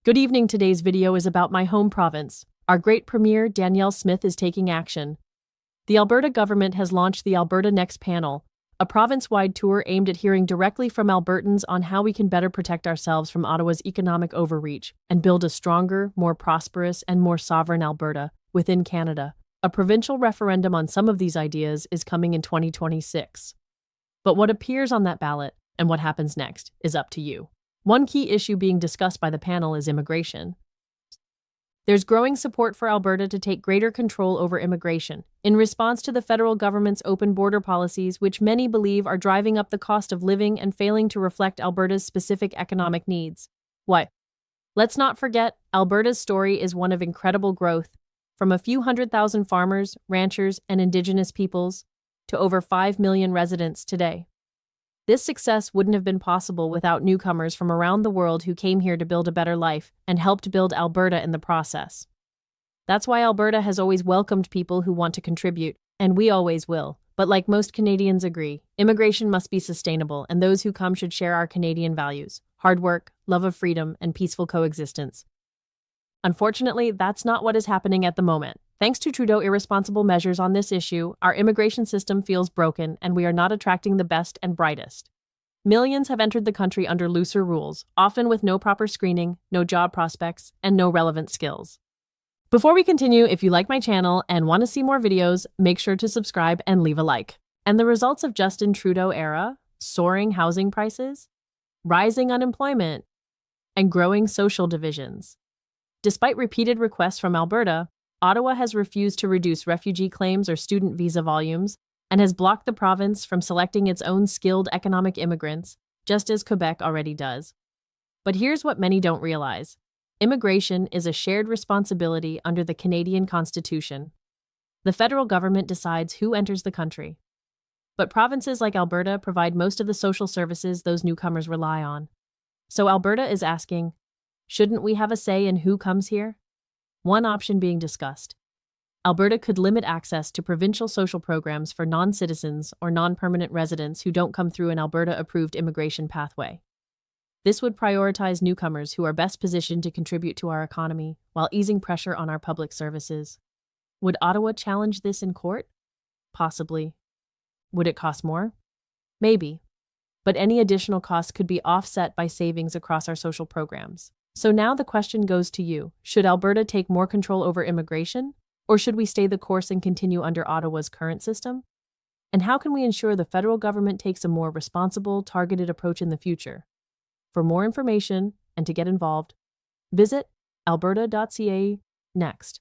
Good evening. Today's video is about my home province. Our great Premier, Danielle Smith, is taking action. The Alberta government has launched the Alberta Next panel, a province-wide tour aimed at hearing directly from Albertans on how we can better protect ourselves from Ottawa's economic overreach and build a stronger, more prosperous, and more sovereign Alberta within Canada. A provincial referendum on some of these ideas is coming in 2026. But what appears on that ballot and what happens next is up to you. One key issue being discussed by the panel is immigration. There's growing support for Alberta to take greater control over immigration in response to the federal government's open border policies, which many believe are driving up the cost of living and failing to reflect Alberta's specific economic needs. Why? Let's not forget, Alberta's story is one of incredible growth, from a few 100,000 farmers, ranchers, and Indigenous peoples to over 5 million residents today. This success wouldn't have been possible without newcomers from around the world who came here to build a better life and helped build Alberta in the process. That's why Alberta has always welcomed people who want to contribute, and we always will. But like most Canadians agree, immigration must be sustainable, and those who come should share our Canadian values: hard work, love of freedom, and peaceful coexistence. Unfortunately, that's not what is happening at the moment. Thanks to Trudeau's irresponsible measures on this issue, our immigration system feels broken and we are not attracting the best and brightest. Millions have entered the country under looser rules, often with no proper screening, no job prospects, and no relevant skills. Before we continue, if you like my channel and want to see more videos, make sure to subscribe and leave a like. And the results of Justin Trudeau era, soaring housing prices, rising unemployment, and growing social divisions. Despite repeated requests from Alberta, Ottawa has refused to reduce refugee claims or student visa volumes and has blocked the province from selecting its own skilled economic immigrants, just as Quebec already does. But here's what many don't realize. Immigration is a shared responsibility under the Canadian Constitution. The federal government decides who enters the country. But provinces like Alberta provide most of the social services those newcomers rely on. So Alberta is asking, shouldn't we have a say in who comes here? One option being discussed. Alberta could limit access to provincial social programs for non-citizens or non-permanent residents who don't come through an Alberta-approved immigration pathway. This would prioritize newcomers who are best positioned to contribute to our economy while easing pressure on our public services. Would Ottawa challenge this in court? Possibly. Would it cost more? Maybe. But any additional costs could be offset by savings across our social programs. So now the question goes to you. Should Alberta take more control over immigration? Or should we stay the course and continue under Ottawa's current system? And how can we ensure the federal government takes a more responsible, targeted approach in the future? For more information and to get involved, visit alberta.ca next.